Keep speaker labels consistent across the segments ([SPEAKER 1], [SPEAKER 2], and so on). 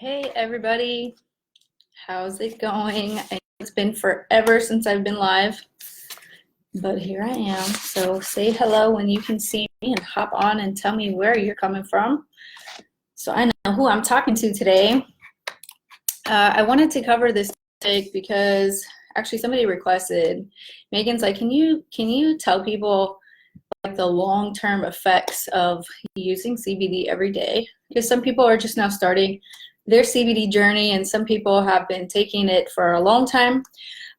[SPEAKER 1] Hey everybody, how's it going? I know it's been forever since I've been live, but here I am. So say hello when you can see me and hop on and tell me where you're coming from so I know who I'm talking to today. I wanted to cover this topic because actually somebody requested, Megan's like, can you tell people like the long-term effects of using CBD every day? Because some people are just now starting their CBD journey, and some people have been taking it for a long time.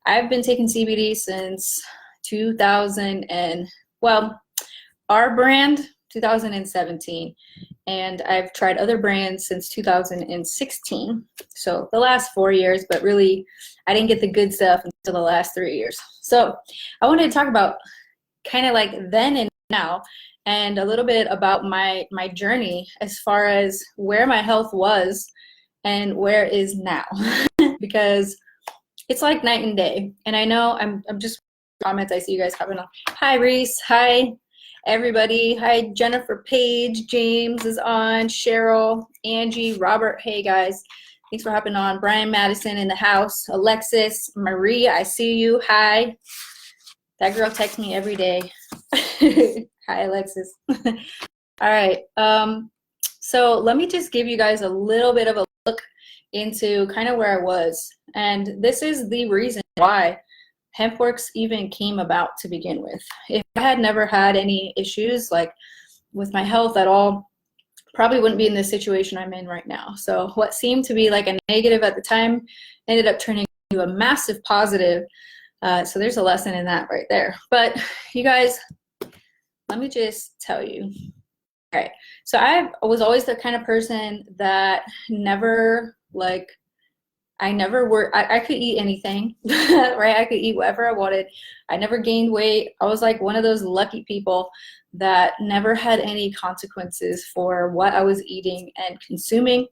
[SPEAKER 1] I've been taking CBD since 2000 and, well, our brand 2017, and I've tried other brands since 2016. So the last 4 years, but really I didn't get the good stuff until the last 3 years. So I wanted to talk about kind of like then and now, and a little bit about my journey as far as where my health was and where it is now. Because it's like night and day. And I know I'm just comments I see you guys coming on. Hi Reese, hi everybody, hi Jennifer Page, James is on, Cheryl, Angie, Robert, hey guys, thanks for hopping on. Brian Madison in the house, Alexis, Marie, I see you, hi. That girl texts me every day. Hi Alexis. All right, so let me just give you guys a little bit of a look into kind of where I was. And this is the reason why HempWorks even came about to begin with. If I had never had any issues like with my health at all, probably wouldn't be in this situation I'm in right now. So what seemed to be like a negative at the time ended up turning into a massive positive. So there's a lesson in that right there. But you guys, let me just tell you. All right, so I was always the kind of person that never I could eat anything, right? I could eat whatever I wanted. I never gained weight. I was like one of those lucky people that never had any consequences for what I was eating and consuming,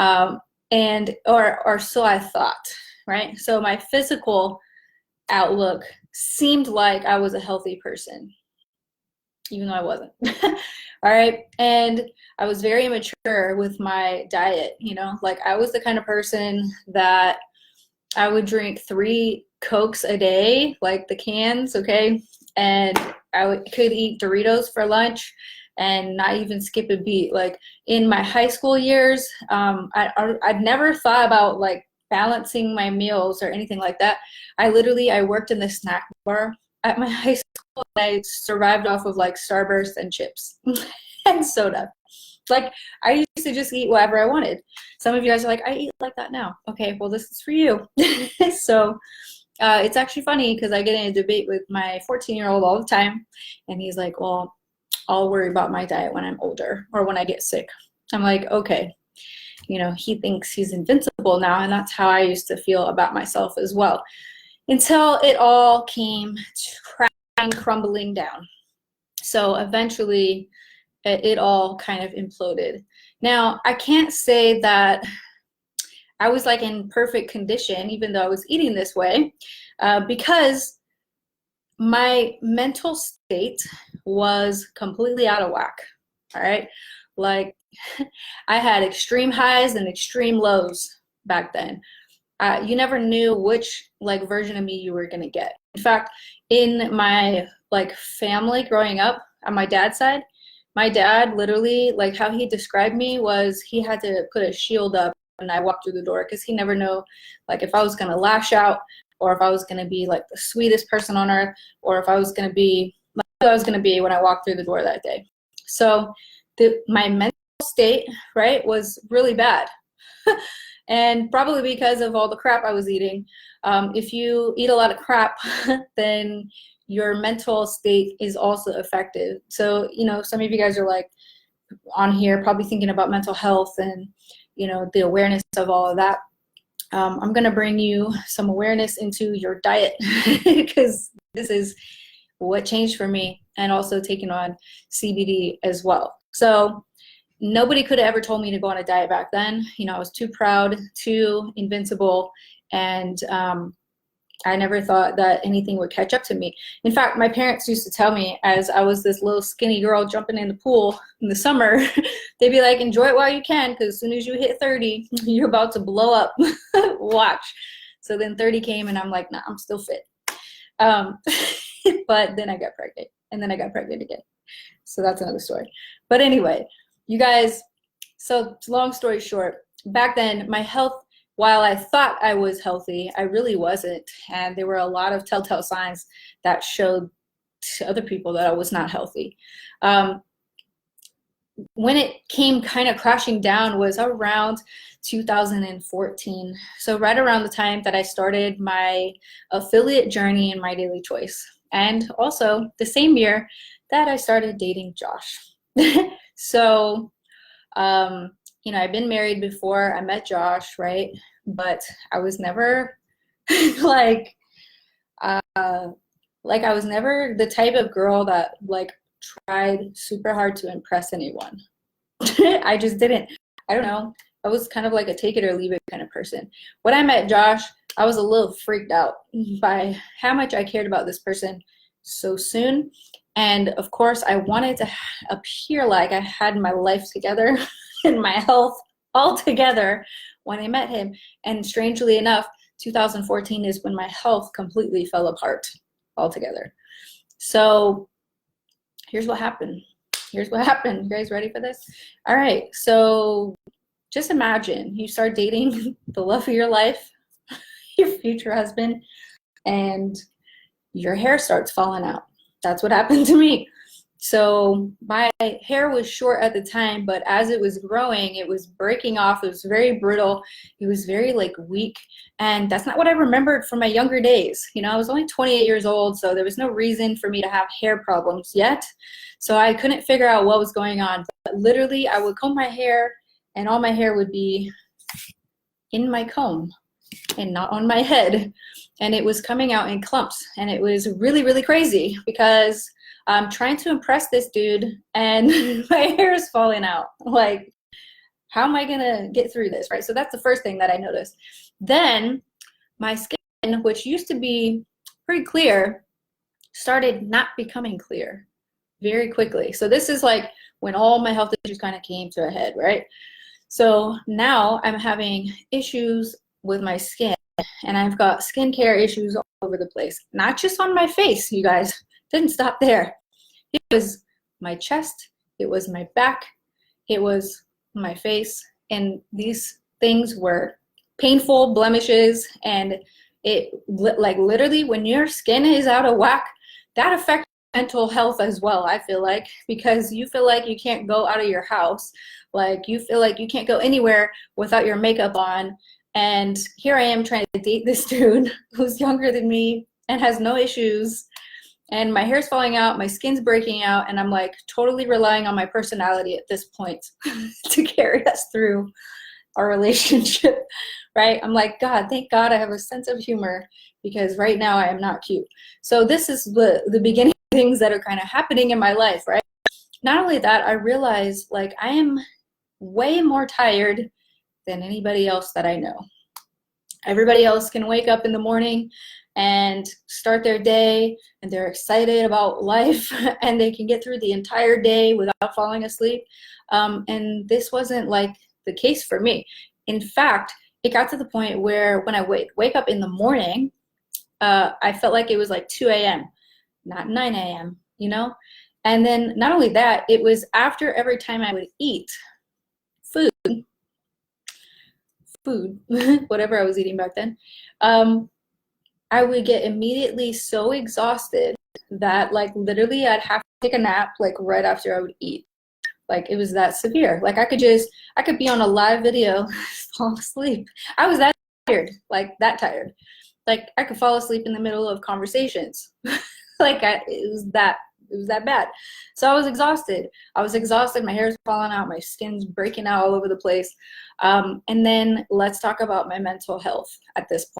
[SPEAKER 1] or so I thought, right? So my physical outlook seemed like I was a healthy person, even though I wasn't. All right. And I was very immature with my diet, like I was the kind of person that I would drink 3 Cokes a day, like the cans, okay? And could eat Doritos for lunch and not even skip a beat. Like in my high school years, I'd never thought about like balancing my meals or anything like that. I worked in the snack bar at my high school. I survived off of like Starburst and chips and soda. Like I used to just eat whatever I wanted. Some of you guys are like, I eat like that now. Okay, well this is for you. So it's actually funny because I get in a debate with my 14-year-old all the time, and he's like, well, I'll worry about my diet when I'm older or when I get sick. I'm like, okay. He thinks he's invincible now, and that's how I used to feel about myself as well, until it all came crumbling down. So eventually it all kind of imploded. Now, I can't say that I was like in perfect condition, even though I was eating this way, because my mental state was completely out of whack. All right. Like I had extreme highs and extreme lows back then. You never knew which like version of me you were going to get. In fact, in my like family growing up on my dad's side, my dad literally, like how he described me was he had to put a shield up when I walked through the door, because he never knew like if I was going to lash out, or if I was going to be like the sweetest person on earth, or if I was going to be like who I was going to be when I walked through the door that day. So my mental state, right, was really bad. And probably because of all the crap I was eating. If you eat a lot of crap, then your mental state is also affected. So, some of you guys are like on here probably thinking about mental health and, the awareness of all of that. I'm going to bring you some awareness into your diet because this is what changed for me, and also taking on CBD as well. So nobody could have ever told me to go on a diet back then. I was too proud, too invincible, and I never thought that anything would catch up to me. In fact, my parents used to tell me as I was this little skinny girl jumping in the pool in the summer, they'd be like, enjoy it while you can, because as soon as you hit 30, you're about to blow up. Watch. So then 30 came and I'm like, nah, I'm still fit. But then I got pregnant, and then I got pregnant again. So that's another story. But anyway, you guys, so long story short, back then my health, while I thought I was healthy, I really wasn't. And there were a lot of telltale signs that showed to other people that I was not healthy. When it came kind of crashing down was around 2014. So right around the time that I started my affiliate journey in My Daily Choice. And also the same year that I started dating Josh. So, you know, I've been married before I met Josh, right? But I was never like I was never the type of girl that like tried super hard to impress anyone. I just didn't. I don't know. I was kind of like a take it or leave it kind of person. When I met Josh, I was a little freaked out by how much I cared about this person so soon. And of course, I wanted to appear like I had my life together and my health all together when I met him. And strangely enough, 2014 is when my health completely fell apart altogether. So here's what happened. Here's what happened. You guys ready for this? All right. So just imagine you start dating the love of your life, your future husband, and your hair starts falling out. That's what happened to me. So my hair was short at the time, but as it was growing, it was breaking off. It was very brittle. It was very like weak. And that's not what I remembered from my younger days. You know, I was only 28 years old, so there was no reason for me to have hair problems yet. So I couldn't figure out what was going on. But literally, I would comb my hair and all my hair would be in my comb and not on my head. And it was coming out in clumps. And it was really, really crazy because I'm trying to impress this dude and my hair is falling out. Like, how am I going to get through this, right? So that's the first thing that I noticed. Then my skin, which used to be pretty clear, started not becoming clear very quickly. So this is like when all my health issues kind of came to a head, right? So now I'm having issues with my skin, and I've got skincare issues all over the place. Not just on my face, you guys. Didn't stop there. It was my chest, it was my back, it was my face, and these things were painful blemishes. And it, like, literally when your skin is out of whack, that affects mental health as well, I feel like, because you feel like you can't go out of your house, like you feel like you can't go anywhere without your makeup on. And here I am trying to date this dude who's younger than me and has no issues, and my hair's falling out, my skin's breaking out, and I'm like totally relying on my personality at this point to carry us through our relationship, right? I'm like, God, thank God I have a sense of humor, because right now I am not cute. So this is the beginning of things that are kind of happening in my life, right? Not only that, I realize like I am way more tired than anybody else that I know. Everybody else can wake up in the morning and start their day, and they're excited about life, and they can get through the entire day without falling asleep. And this wasn't like the case for me. In fact, it got to the point where when I wake up in the morning, I felt like it was like 2 a.m., not 9 a.m., you know? And then not only that, it was after every time I would eat food, whatever I was eating back then, I would get immediately so exhausted that like literally I'd have to take a nap like right after I would eat. Like it was that severe. Like I could be on a live video, fall asleep. I was that tired, like that tired. Like I could fall asleep in the middle of conversations. It was that bad. So I was exhausted. My hair's falling out. My skin's breaking out all over the place. And then let's talk about my mental health at this point,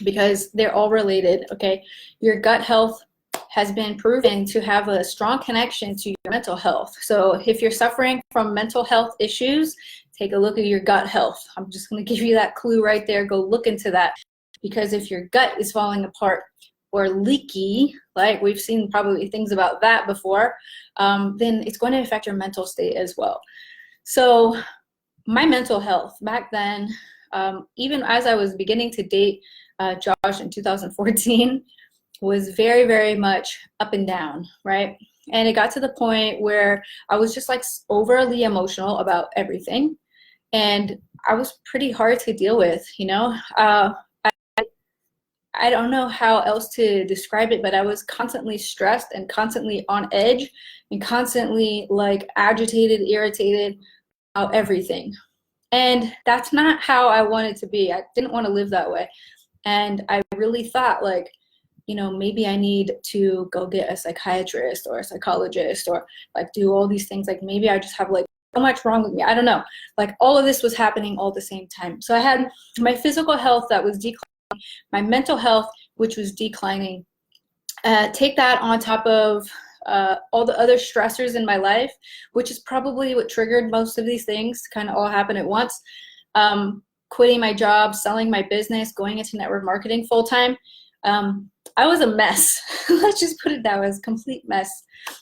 [SPEAKER 1] because they're all related, okay? Your gut health has been proven to have a strong connection to your mental health. So if you're suffering from mental health issues, take a look at your gut health. I'm just gonna give you that clue right there. Go look into that, because if your gut is falling apart or leaky, like we've seen probably things about that before, then it's going to affect your mental state as well. So my mental health back then, even as I was beginning to date Josh in 2014, was very, very much up and down, right? And it got to the point where I was just like overly emotional about everything. And I was pretty hard to deal with, you know? I don't know how else to describe it, but I was constantly stressed and constantly on edge and constantly like agitated, irritated about everything. And that's not how I wanted to be. I didn't want to live that way. And I really thought like, you know, maybe I need to go get a psychiatrist or a psychologist or like do all these things. Like maybe I just have like so much wrong with me. I don't know. Like all of this was happening all at the same time. So I had my physical health that was declining, my mental health, which was declining. Take that on top of all the other stressors in my life, which is probably what triggered most of these things to kind of all happen at once. Quitting my job, selling my business, going into network marketing full time. I was a mess. Let's just put it that way, as a complete mess,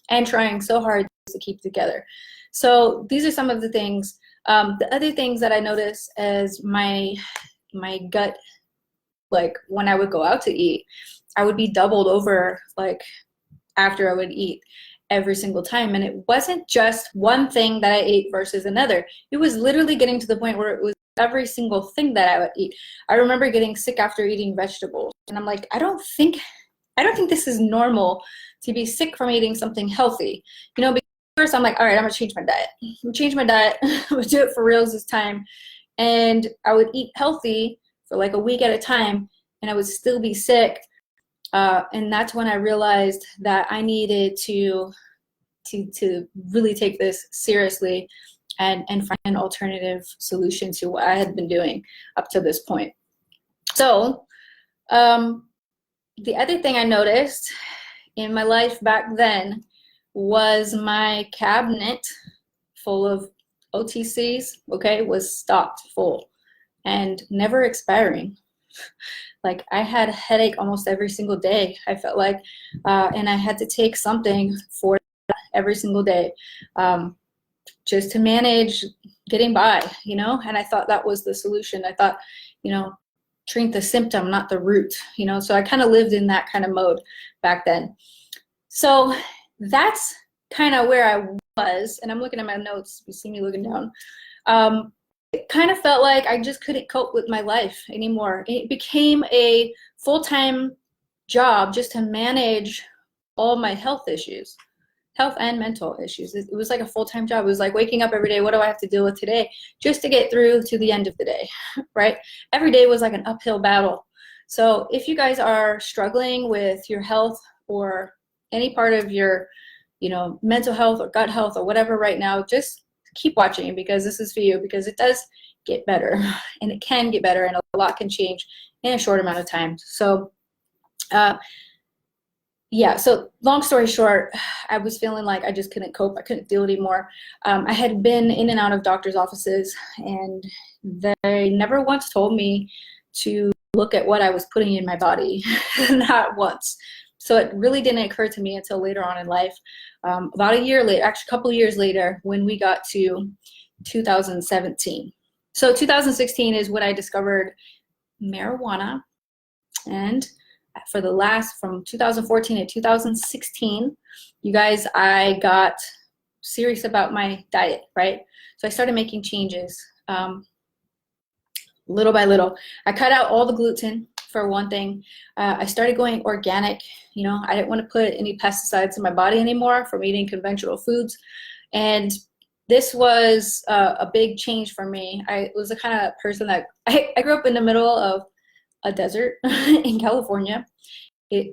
[SPEAKER 1] and trying so hard to keep together. So these are some of the things. The other things that I noticed as my gut, like when I would go out to eat, I would be doubled over like after I would eat every single time. And it wasn't just one thing that I ate versus another. It was literally getting to the point where it was every single thing that I would eat. I remember getting sick after eating vegetables. And I'm like, I don't think this is normal to be sick from eating something healthy. You know, because first I'm like, all right, I'm gonna change my diet. I'm gonna change my diet. I'm gonna do it for reals this time. And I would eat healthy for like a week at a time and I would still be sick. And that's when I realized that I needed to really take this seriously and find an alternative solution to what I had been doing up to this point. So the other thing I noticed in my life back then was my cabinet full of OTCs, okay, was stocked full and never expiring. Like I had a headache almost every single day, I felt like, and I had to take something for that every single day just to manage getting by, you know, and I thought that was the solution. I thought, you know, treat the symptom, not the root, you know, so I kind of lived in that kind of mode back then. So that's kind of where I was, and I'm looking at my notes, you see me looking down. It kind of felt like I just couldn't cope with my life anymore. It became a full-time job just to manage all my health issues, health and mental issues. It was like a full-time job. It was like waking up every day, what do I have to deal with today, just to get through to the end of the day, right? Every day was like an uphill battle. So if you guys are struggling with your health or any part of your, you know, mental health or gut health or whatever right now, just keep watching because this is for you, because it does get better and it can get better and a lot can change in a short amount of time. So yeah, so long story short, I was feeling like I just couldn't cope. I couldn't deal anymore. I had been in and out of doctor's offices and they never once told me to look at what I was putting in my body, not once. So it really didn't occur to me until later on in life, about a year later, actually a couple of years later, when we got to 2017. So 2016 is when I discovered marijuana. And for the last, from 2014 to 2016, you guys, I got serious about my diet, right? So I started making changes little by little. I cut out all the gluten, for one thing. I started going organic. You know, I didn't want to put any pesticides in my body anymore from eating conventional foods. And this was a big change for me. I was the kind of person that, I grew up in the middle of a desert in California.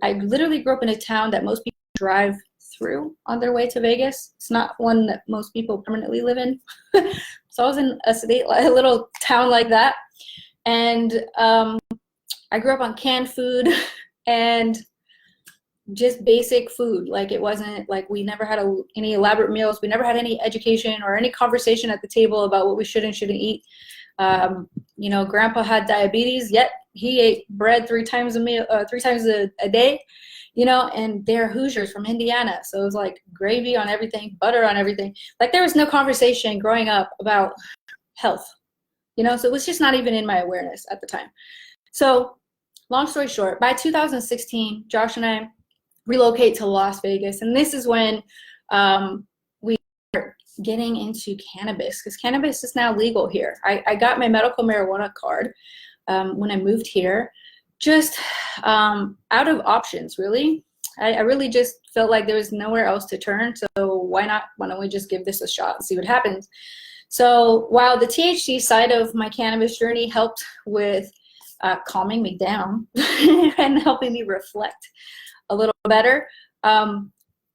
[SPEAKER 1] I literally grew up in a town that most people drive through on their way to Vegas. It's not one that most people permanently live in. So I was in a little town like that. And I grew up on canned food and just basic food. Like it wasn't like we never had any elaborate meals. We never had any education or any conversation at the table about what we should and shouldn't eat. You know, grandpa had diabetes, yet he ate bread 3 times a meal, 3 times a day, you know, and they're Hoosiers from Indiana. So it was like gravy on everything, butter on everything. Like there was no conversation growing up about health, you know, so it was just not even in my awareness at the time. So long story short, by 2016, Josh and I relocate to Las Vegas. And this is when we start getting into cannabis, because cannabis is now legal here. I got my medical marijuana card when I moved here, just out of options, really. I really just felt like there was nowhere else to turn. So why not? Why don't we just give this a shot and see what happens? So while the THC side of my cannabis journey helped with calming me down and helping me reflect a little better, the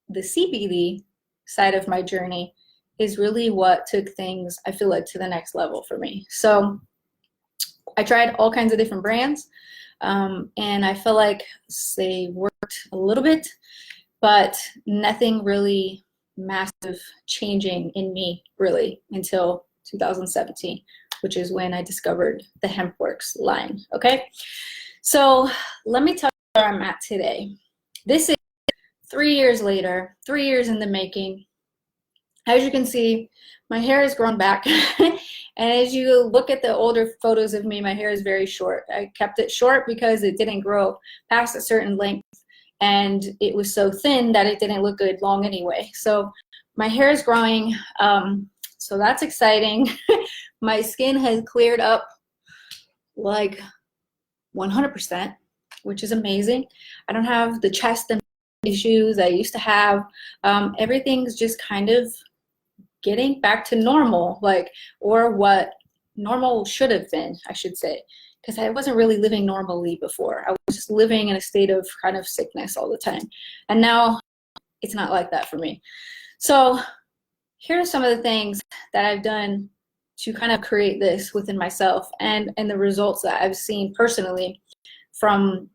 [SPEAKER 1] CBD side of my journey is really what took things, I feel like, to the next level for me. So I tried all kinds of different brands, and I feel like they worked a little bit, but nothing really massive changing in me really until 2017, which is when I discovered the HempWorks line. Okay, so let me tell you where I'm at today. This is 3 years later, 3 years in the making. As you can see, my hair has grown back. And as you look at the older photos of me, my hair is very short. I kept it short because it didn't grow past a certain length, and it was so thin that it didn't look good long anyway. So my hair is growing, so that's exciting. My skin has cleared up like 100%, which is amazing. I don't have the chest and issues I used to have. Everything's just kind of getting back to normal, like, or what normal should have been, I should say, because I wasn't really living normally before. I was just living in a state of kind of sickness all the time. And now it's not like that for me. So here are some of the things that I've done to kind of create this within myself, and the results that I've seen personally from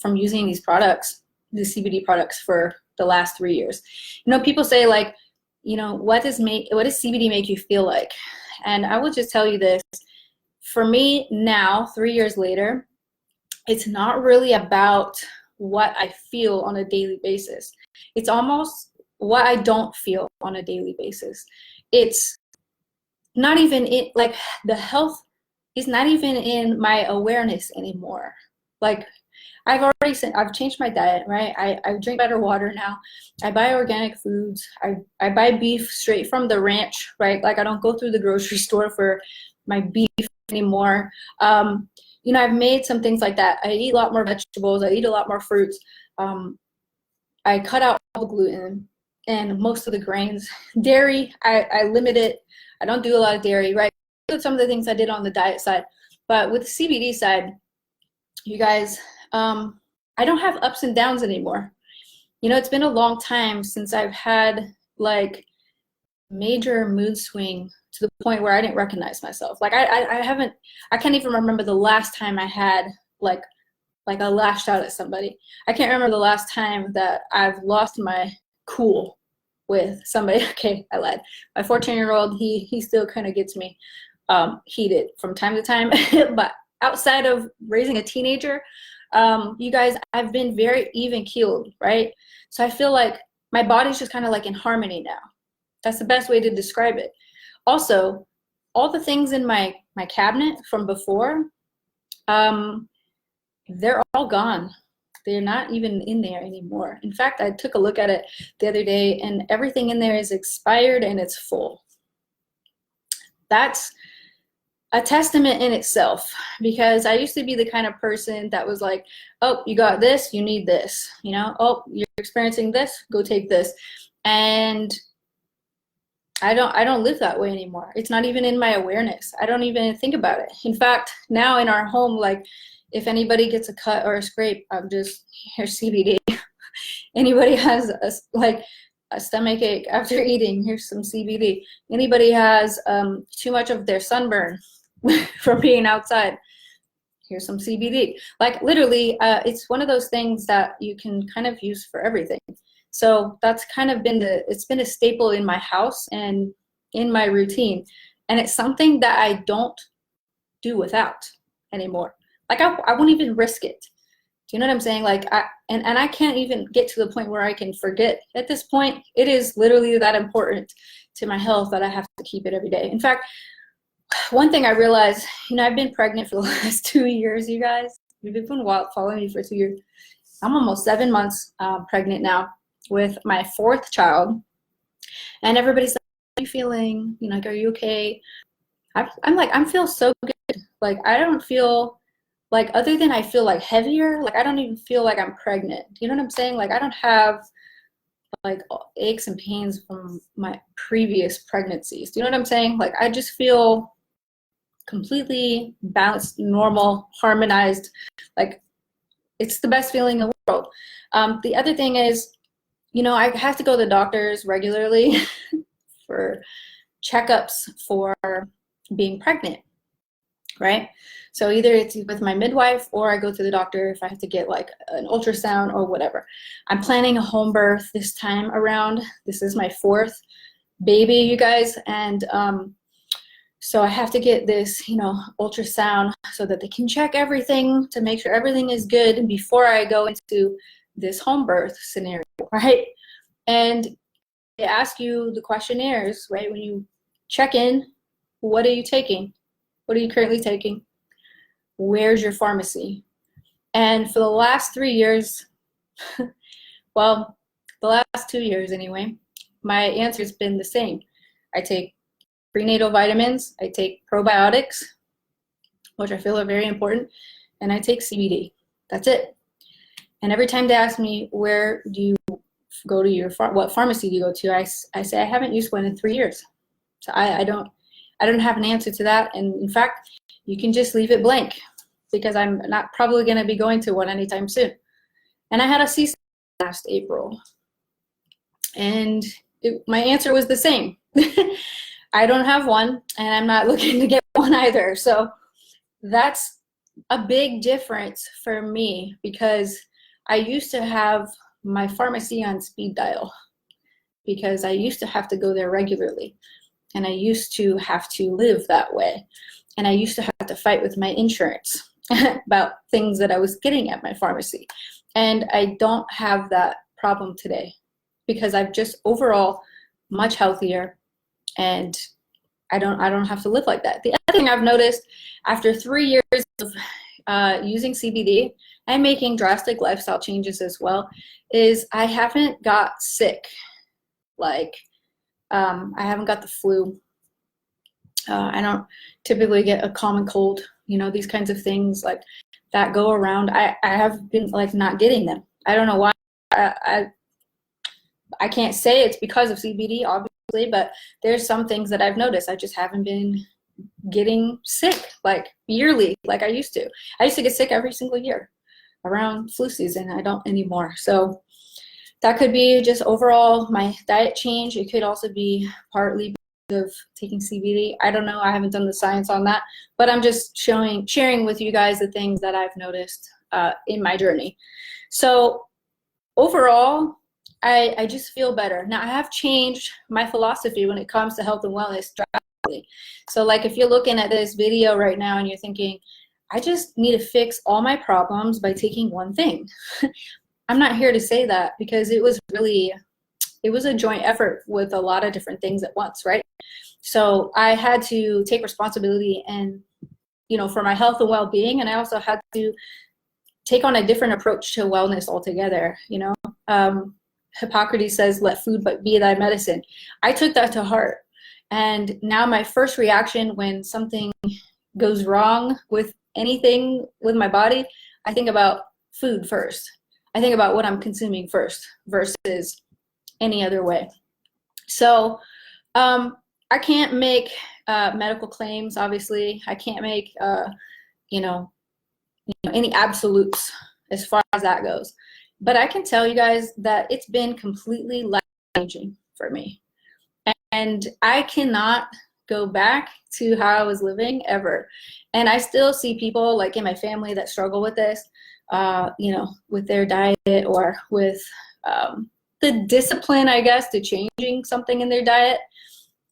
[SPEAKER 1] using these products, the CBD products, for the last 3 years. You know, people say, like, you know, what does CBD make you feel like? And I will just tell you this, for me now, 3 years later, it's not really about what I feel on a daily basis. It's almost what I don't feel on a daily basis. It's not even in, like, the health is not even in my awareness anymore. Like, I've changed my diet, right? I drink better water now. I buy organic foods. I buy beef straight from the ranch, right? Like, I don't go through the grocery store for my beef anymore. You know, I've made some things like that. I eat a lot more vegetables. I eat a lot more fruits. I cut out all the gluten and most of the grains. Dairy, I limit it. I don't do a lot of dairy, right? Some of the things I did on the diet side. But with the CBD side, you guys, I don't have ups and downs anymore. You know, it's been a long time since I've had like major mood swing to the point where I didn't recognize myself. Like I can't even remember the last time I had like I lashed out at somebody. I can't remember the last time that I've lost my cool with somebody. Okay, I lied. My 14-year-old, he still kind of gets me heated from time to time. But outside of raising a teenager, you guys, I've been very even keeled, right? So I feel like my body's just kind of like in harmony now. That's the best way to describe it. Also, all the things in my cabinet from before, they're all gone. They're not even in there anymore. In fact, I took a look at it the other day, and everything in there is expired and it's full. That's a testament in itself, because I used to be the kind of person that was like, oh, you got this, you need this, you know, oh, you're experiencing this, go take this. And I don't live that way anymore. It's not even in my awareness. I don't even think about it. In fact, now in our home, like, if anybody gets a cut or a scrape, I'm just, here's CBD. Anybody has a stomach ache after eating, here's some CBD. Anybody has too much of their sunburn from being outside, here's some CBD. Like, literally, it's one of those things that you can kind of use for everything. So that's kind of been it's been a staple in my house and in my routine. And it's something that I don't do without anymore. Like I won't even risk it. Do you know what I'm saying? Like and I can't even get to the point where I can forget. At this point, it is literally that important to my health that I have to keep it every day. In fact, one thing I realized, I've been pregnant for the last 2 years, you guys. You've been following me for 2 years. I'm almost 7 months pregnant now with my 4th child. And everybody's like, how are you feeling? Like, are you okay? I'm like, I feel so good. Like, I don't feel like, other than I feel like heavier, like I don't even feel like I'm pregnant. You know what I'm saying? Like, I don't have like aches and pains from my previous pregnancies. Do you know what I'm saying? Like, I just feel completely balanced, normal, harmonized. Like, it's the best feeling in the world. The other thing is, I have to go to the doctors regularly for checkups for being pregnant, right? So either it's with my midwife or I go to the doctor if I have to get like an ultrasound or whatever. I'm planning a home birth this time around. This is my 4th baby, you guys. And so I have to get this, ultrasound so that they can check everything to make sure everything is good before I go into this home birth scenario, right? And they ask you the questionnaires, right? When you check in, what are you taking? What are you currently taking? Where's your pharmacy? And for the last 3 years, well, the last 2 years anyway, my answer's been the same. I take prenatal vitamins, I take probiotics, which I feel are very important, and I take CBD. That's it. And every time they ask me, where do you go to what pharmacy do you go to? I say I haven't used one in 3 years. So I don't have an answer to that. And in fact, you can just leave it blank because I'm not probably going to be going to one anytime soon. And I had a C-section last April. And my answer was the same. I don't have one, and I'm not looking to get one either. So that's a big difference for me because I used to have my pharmacy on speed dial because I used to have to go there regularly, and I used to have to live that way, and I used to have to fight with my insurance about things that I was getting at my pharmacy. And I don't have that problem today because I've just overall much healthier, and I don't have to live like that. The other thing I've noticed after 3 years of using CBD and making drastic lifestyle changes as well is I haven't got sick. Like, I haven't got the flu. I don't typically get a common cold, these kinds of things like that go around. I have been like not getting them. I don't know why. I can't say it's because of CBD, obviously, but there's some things that I've noticed. I just haven't been getting sick like yearly like I used to. I used to get sick every single year around flu season. I don't anymore. So that could be just overall my diet change. It could also be partly because of taking CBD. I don't know. I haven't done the science on that, but I'm just sharing with you guys the things that I've noticed in my journey. So overall, I just feel better. Now, I have changed my philosophy when it comes to health and wellness drastically. So like if you're looking at this video right now and you're thinking, I just need to fix all my problems by taking one thing. I'm not here to say that because it was a joint effort with a lot of different things at once, right? So I had to take responsibility and, for my health and well-being. And I also had to take on a different approach to wellness altogether, Hippocrates says, let food but be thy medicine. I took that to heart. And now my first reaction when something goes wrong with anything with my body, I think about food first. I think about what I'm consuming first versus any other way. So I can't make medical claims, obviously. I can't make, any absolutes as far as that goes. But I can tell you guys that it's been completely life-changing for me. And I cannot go back to how I was living ever. And I still see people like in my family that struggle with this, with their diet or with the discipline, I guess, to changing something in their diet.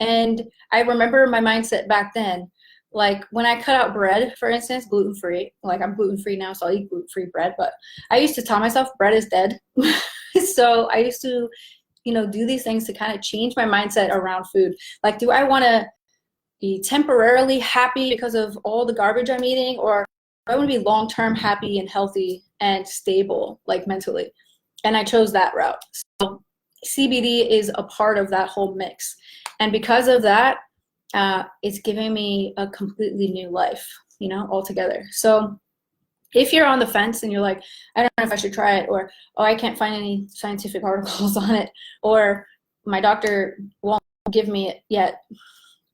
[SPEAKER 1] And I remember my mindset back then, Like when I cut out bread, for instance, gluten-free, like I'm gluten-free now, so I'll eat gluten-free bread, but I used to tell myself bread is dead. So I used to, do these things to kind of change my mindset around food. Like, do I want to be temporarily happy because of all the garbage I'm eating, or do I want to be long-term happy and healthy and stable, like mentally? And I chose that route. So CBD is a part of that whole mix. And because of that, it's giving me a completely new life, altogether. So if you're on the fence and you're like, I don't know if I should try it, or, oh, I can't find any scientific articles on it, or my doctor won't give me it yet,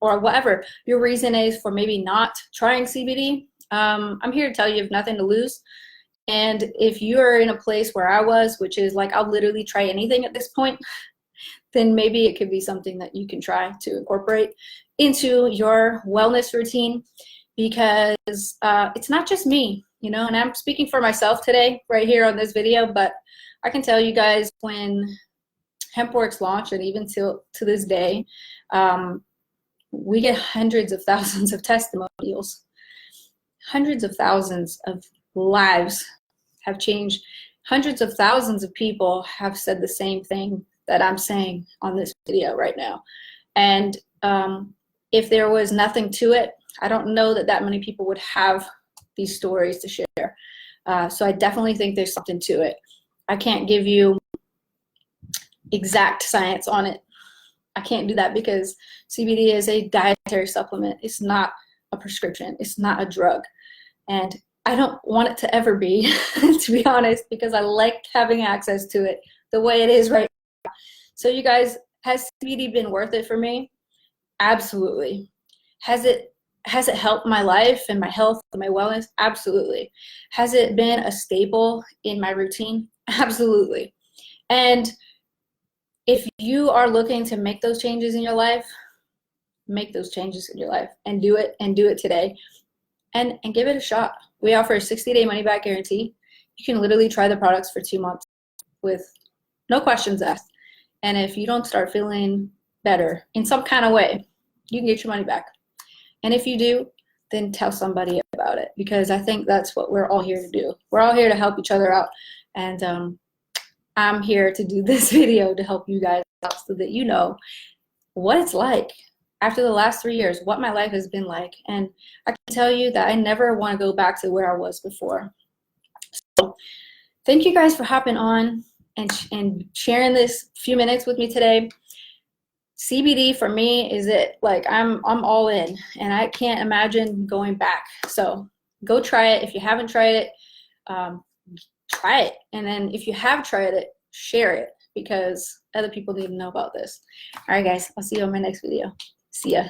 [SPEAKER 1] or whatever your reason is for maybe not trying CBD, I'm here to tell you have nothing to lose. And if you're in a place where I was, which is like, I'll literally try anything at this point, then maybe it could be something that you can try to incorporate into your wellness routine, because it's not just me, and I'm speaking for myself today right here on this video, but I can tell you guys, when HempWorks launched, and even to this day, we get hundreds of thousands of testimonials. Hundreds of thousands of lives have changed. Hundreds of thousands of people have said the same thing that I'm saying on this video right now. And if there was nothing to it, I don't know that many people would have these stories to share. So I definitely think there's something to it. I can't give you exact science on it. I can't do that because CBD is a dietary supplement. It's not a prescription. It's not a drug. And I don't want it to ever be, to be honest, because I like having access to it the way it is right now. So you guys, has CBD been worth it for me? Absolutely. Has it helped my life and my health and my wellness? Absolutely. Has it been a staple in my routine? Absolutely. And if you are looking to make those changes in your life, make those changes in your life and do it today, and give it a shot. We offer a 60-day money-back guarantee. You can literally try the products for 2 months with no questions asked. And if you don't start feeling better in some kind of way, you can get your money back. And if you do, then tell somebody about it, because I think that's what we're all here to do. We're all here to help each other out. And I'm here to do this video to help you guys out so that you know what it's like after the last 3 years, what my life has been like. And I can tell you that I never want to go back to where I was before. So thank you guys for hopping on and sharing this few minutes with me today. CBD for me is it. Like I'm all in, and I can't imagine going back. So go try it. If you haven't tried it, try it. And then if you have tried it, share it, because other people need to know about this. All right, guys, I'll see you on my next video. See ya.